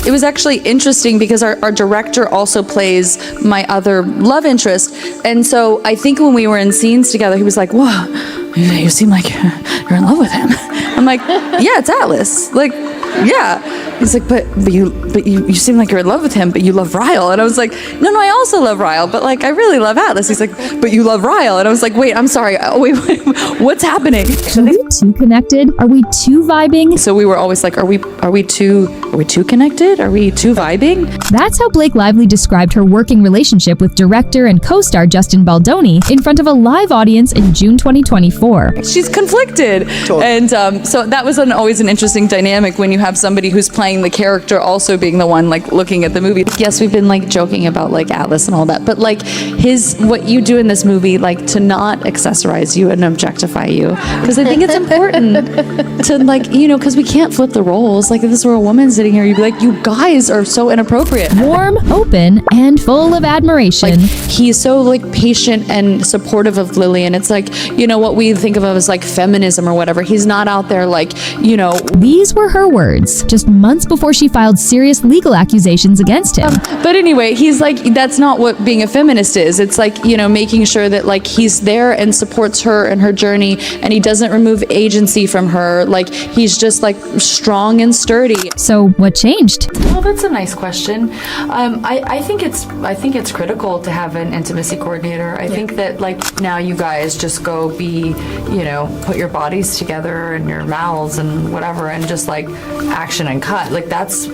It was actually interesting because our director also plays my other love interest. And so I think when we were in scenes together, he was like, whoa, you seem like you're in love with him. I'm like, yeah, it's Atlas. Like, yeah. He's like, but you seem like you're in love with him, but you love Ryle. And I was like, no, I also love Ryle, but like, I really love Atlas. He's like, but you love Ryle. And I was like, wait, I'm sorry. Wait, what's happening? Are we too connected? Are we too vibing? So we were always like, are we too connected? Are we too vibing? That's how Blake Lively described her working relationship with director and co-star Justin Baldoni in front of a live audience in June 2024. She's conflicted. Totally. And so that was always an interesting dynamic when you have somebody who's playing the character also being the one like looking at the movie. Yes, we've been like joking about like Atlas and all that, but like what you do in this movie, like to not accessorize you and objectify you, because I think it's important to like, you know, because we can't flip the roles. Like if this were a woman sitting here, you'd be like, you guys are so inappropriate. Warm, open, and full of admiration. Like he's so like patient and supportive of Lily, and it's like, you know, what we think of as like feminism or whatever. He's not out there like, you know. These were her words just months before she filed serious legal accusations against him. But anyway, he's like, that's not what being a feminist is. It's like, you know, making sure that like he's there and supports her and her journey, and he doesn't remove agency from her. Like he's just like strong and sturdy. So what changed? Well, that's a nice question. I think it's critical to have an intimacy coordinator. I think that like now you guys just go be, you know, put your bodies together and your mouths and whatever, and just like action and cut. Like that's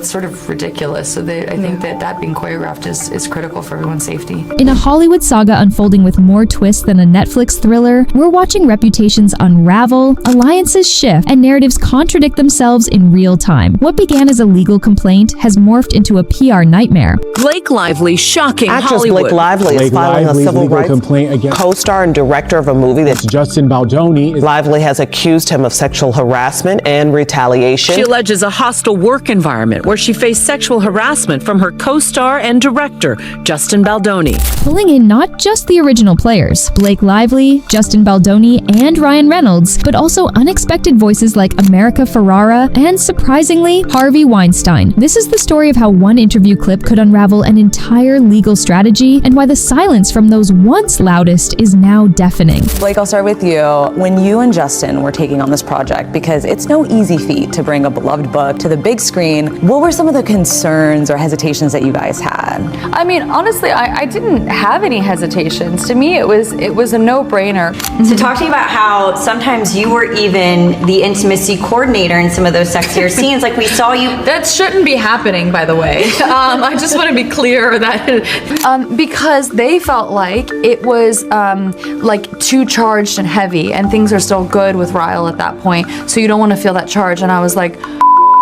sort of ridiculous. So I think that being choreographed is critical for everyone's safety. In a Hollywood saga unfolding with more twists than a Netflix thriller, we're watching reputations unravel, alliances shift, and narratives contradict themselves in real time. What began as a legal complaint has morphed into a PR nightmare. Blake Lively shocking Actress Hollywood. Blake Lively is filing a civil rights complaint against co-star and director of a movie that Justin Baldoni. Lively has accused him of sexual harassment and retaliation. She alleges a hostile work environment where she faced sexual harassment from her co-star and director, Justin Baldoni. Pulling in not just the original players, Blake Lively, Justin Baldoni, and Ryan Reynolds, but also unexpected voices like America Ferrera and, surprisingly, Harvey Weinstein. This is the story of how one interview clip could unravel an entire legal strategy, and why the silence from those once loudest is now deafening. Blake, I'll start with you. When you and Justin were taking on this project, because it's no easy feat to bring a beloved book to the big screen, what were some of the concerns or hesitations that you guys had? I mean, honestly, I didn't have any hesitations. To me, it was a no-brainer. To talk to you about how sometimes you were even the intimacy coordinator in some of those sexier scenes, like we saw you. That shouldn't be happening, by the way. I just want to be clear that because they felt like it was like too charged and heavy, and things are still good with Ryle at that point, so you don't want to feel that charge. And I was like,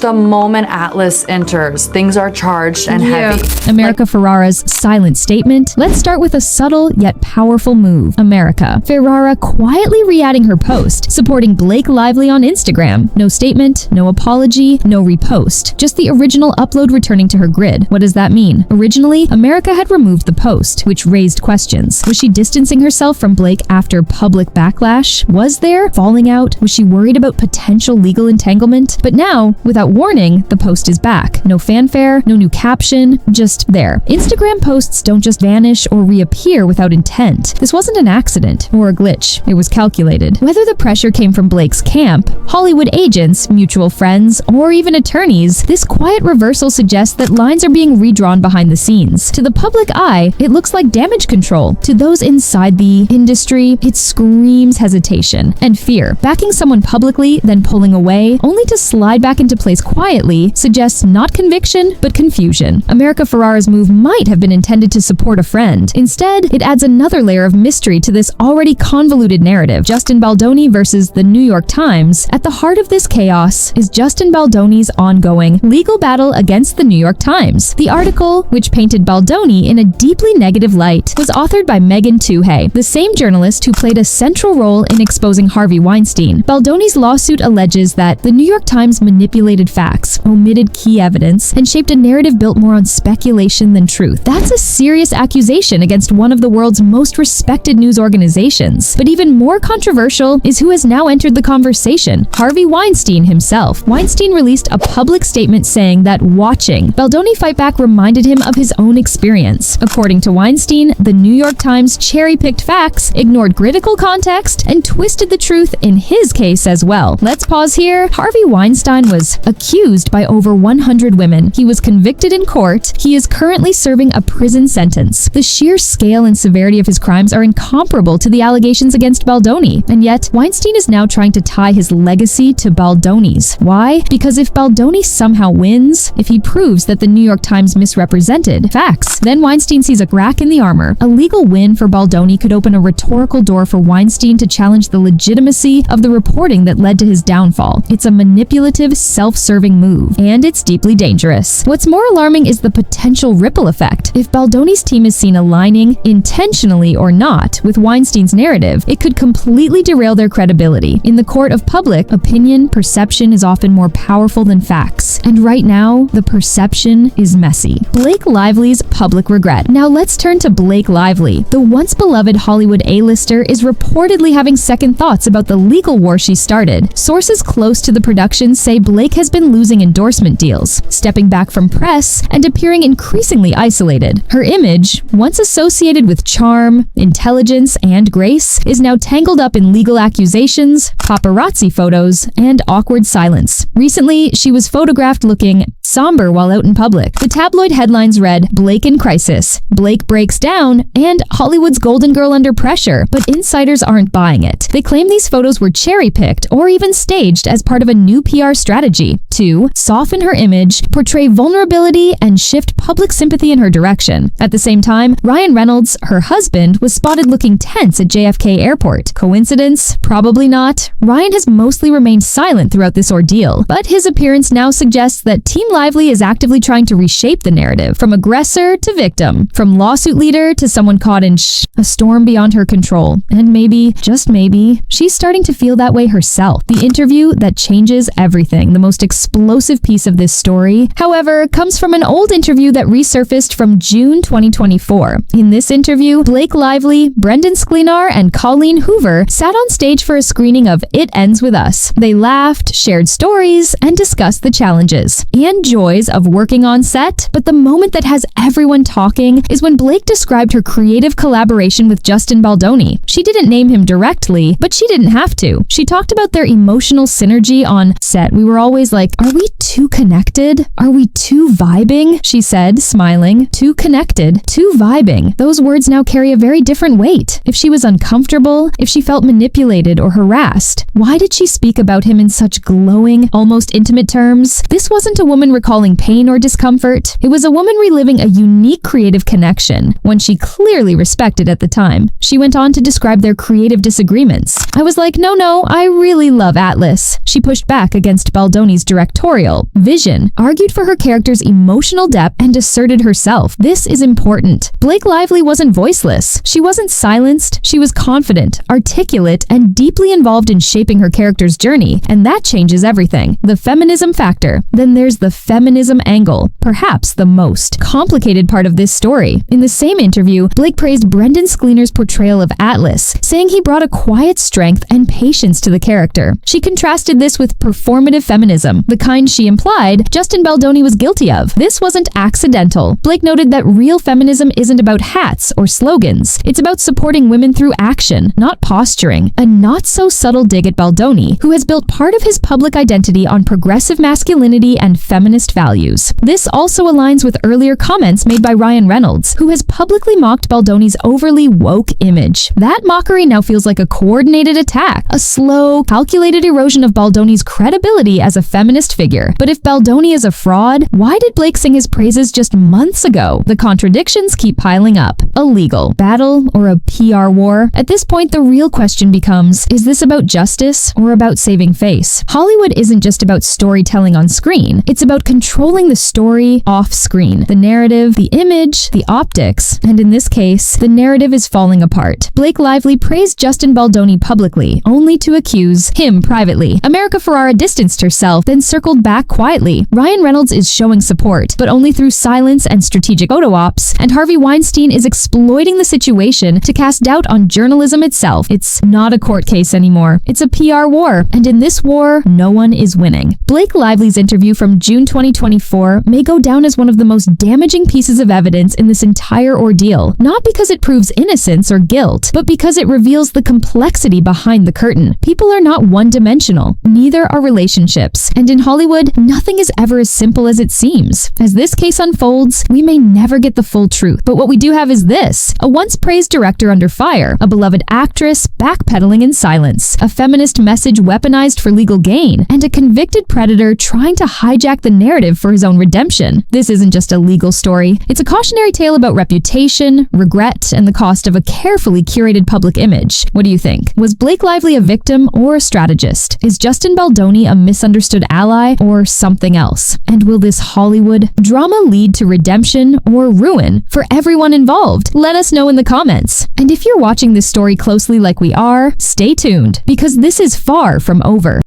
the moment Atlas enters, things are charged and heavy. America Ferrera's silent statement. Let's start with a subtle yet powerful move. America Ferrera quietly re-adding her post, supporting Blake Lively on Instagram. No statement, no apology, no repost. Just the original upload returning to her grid. What does that mean? Originally, America had removed the post, which raised questions. Was she distancing herself from Blake after public backlash? Was there falling out? Was she worried about potential legal entanglement? But now, without warning, the post is back. No fanfare, no new caption, just there. Instagram posts don't just vanish or reappear without intent. This wasn't an accident or a glitch. It was calculated. Whether the pressure came from Blake's camp, Hollywood agents, mutual friends, or even attorneys, this quiet reversal suggests that lines are being redrawn behind the scenes. To the public eye, it looks like damage control. To those inside the industry, it screams hesitation and fear. Backing someone publicly, then pulling away, only to slide back into place quietly, suggests not conviction, but confusion. America Ferrera's move might have been intended to support a friend. Instead, it adds another layer of mystery to this already convoluted narrative. Justin Baldoni versus the New York Times. At the heart of this chaos is Justin Baldoni's ongoing legal battle against the New York Times. The article, which painted Baldoni in a deeply negative light, was authored by Megan Tuhey, the same journalist who played a central role in exposing Harvey Weinstein. Baldoni's lawsuit alleges that the New York Times manipulated distorted facts, omitted key evidence, and shaped a narrative built more on speculation than truth. That's a serious accusation against one of the world's most respected news organizations. But even more controversial is who has now entered the conversation: Harvey Weinstein himself. Weinstein released a public statement saying that watching Baldoni fight back reminded him of his own experience. According to Weinstein, the New York Times cherry-picked facts, ignored critical context, and twisted the truth in his case as well. Let's pause here. Harvey Weinstein was accused by over 100 women. He was convicted in court. He is currently serving a prison sentence. The sheer scale and severity of his crimes are incomparable to the allegations against Baldoni, and yet Weinstein is now trying to tie his legacy to Baldoni's. Why? Because if Baldoni somehow wins, if he proves that the New York Times misrepresented facts, then Weinstein sees a crack in the armor. A legal win for Baldoni could open a rhetorical door for Weinstein to challenge the legitimacy of the reporting that led to his downfall. It's a manipulative, self-serving move, and it's deeply dangerous. What's more alarming is the potential ripple effect. If Baldoni's team is seen aligning, intentionally or not, with Weinstein's narrative, it could completely derail their credibility. In the court of public opinion, perception is often more powerful than facts. And right now, the perception is messy. Blake Lively's public regret. Now let's turn to Blake Lively. The once beloved Hollywood A-lister is reportedly having second thoughts about the legal war she started. Sources close to the production say Blake has been losing endorsement deals, stepping back from press, and appearing increasingly isolated. Her image, once associated with charm, intelligence, and grace, is now tangled up in legal accusations, paparazzi photos, and awkward silence. Recently, she was photographed looking somber while out in public. The tabloid headlines read, "Blake in crisis," "Blake breaks down," and "Hollywood's golden girl under pressure." But insiders aren't buying it. They claim these photos were cherry-picked or even staged as part of a new PR strategy to soften her image, portray vulnerability, and shift public sympathy in her direction. At the same time, Ryan Reynolds, her husband, was spotted looking tense at JFK Airport. Coincidence? Probably not. Ryan has mostly remained silent throughout this ordeal, but his appearance now suggests that Team Lively is actively trying to reshape the narrative, from aggressor to victim, from lawsuit leader to someone caught in a storm beyond her control. And maybe, just maybe, she's starting to feel that way herself. The interview that changes everything, the most explosive piece of this story, however, comes from an old interview that resurfaced from June 2024. In this interview, Blake Lively, Brendan Sklenar, and Colleen Hoover sat on stage for a screening of It Ends With Us. They laughed, shared stories, and discussed the challenges and joys of working on set. But the moment that has everyone talking is when Blake described her creative collaboration with Justin Baldoni. She didn't name him directly, but she didn't have to. She talked about their emotional synergy on set. "We were always like, are we too connected? Are we too vibing?" she said, smiling. Too connected, too vibing. Those words now carry a very different weight. If she was uncomfortable, if she felt manipulated or harassed, why did she speak about him in such glowing, almost intimate terms? This wasn't a woman recalling pain or discomfort. It was a woman reliving a unique creative connection, one she clearly respected at the time. She went on to describe their creative disagreements. "I was like, no, I really love Atlas." She pushed back against Baldoni's directorial vision, argued for her character's emotional depth, and asserted herself. This is important. Blake Lively wasn't voiceless. She wasn't silenced. She was confident, articulate, and deeply involved in shaping her character's journey, and that changes everything. The feminism factor. Then there's the feminism angle, perhaps the most complicated part of this story. In the same interview, Blake praised Brendan Sklenar's portrayal of Atlas, saying he brought a quiet strength and patience to the character. She contrasted this with performative feminism, the kind she implied Justin Baldoni was guilty of. This wasn't accidental. Blake noted that real feminism isn't about hats or slogans. It's about supporting women through action, not posturing. A not-so-subtle dig at Baldoni, who has built part of his public identity on progressive masculinity and feminist values. This also aligns with earlier comments made by Ryan Reynolds, who has publicly mocked Baldoni's overly woke image. That mockery now feels like a coordinated attack, a slow, calculated erosion of Baldoni's credibility as a feminist figure. But if Baldoni is a fraud, why did Blake sing his praises just months ago? The contradictions keep piling up. A legal battle or a PR war? At this point, the real question becomes, is this about justice or about saving face? Hollywood isn't just about storytelling on screen. It's about controlling the story off screen. The narrative, the image, the optics, and in this case, the narrative is falling apart. Blake Lively praised Justin Baldoni publicly, only to accuse him privately. America Ferrera distanced herself, then then circled back quietly. Ryan Reynolds is showing support, but only through silence and strategic photo ops, and Harvey Weinstein is exploiting the situation to cast doubt on journalism itself. It's not a court case anymore. It's a PR war, and in this war, no one is winning. Blake Lively's interview from June 2024 may go down as one of the most damaging pieces of evidence in this entire ordeal, not because it proves innocence or guilt, but because it reveals the complexity behind the curtain. People are not one-dimensional, neither are relationships, and in Hollywood, nothing is ever as simple as it seems. As this case unfolds, we may never get the full truth, but what we do have is this: a once-praised director under fire, a beloved actress backpedaling in silence, a feminist message weaponized for legal gain, and a convicted predator trying to hijack the narrative for his own redemption. This isn't just a legal story. It's a cautionary tale about reputation, regret, and the cost of a carefully curated public image. What do you think? Was Blake Lively a victim or a strategist? Is Justin Baldoni a misunderstood ally or something else? And will this Hollywood drama lead to redemption or ruin for everyone involved? Let us know in the comments. And if you're watching this story closely like we are, stay tuned, because this is far from over.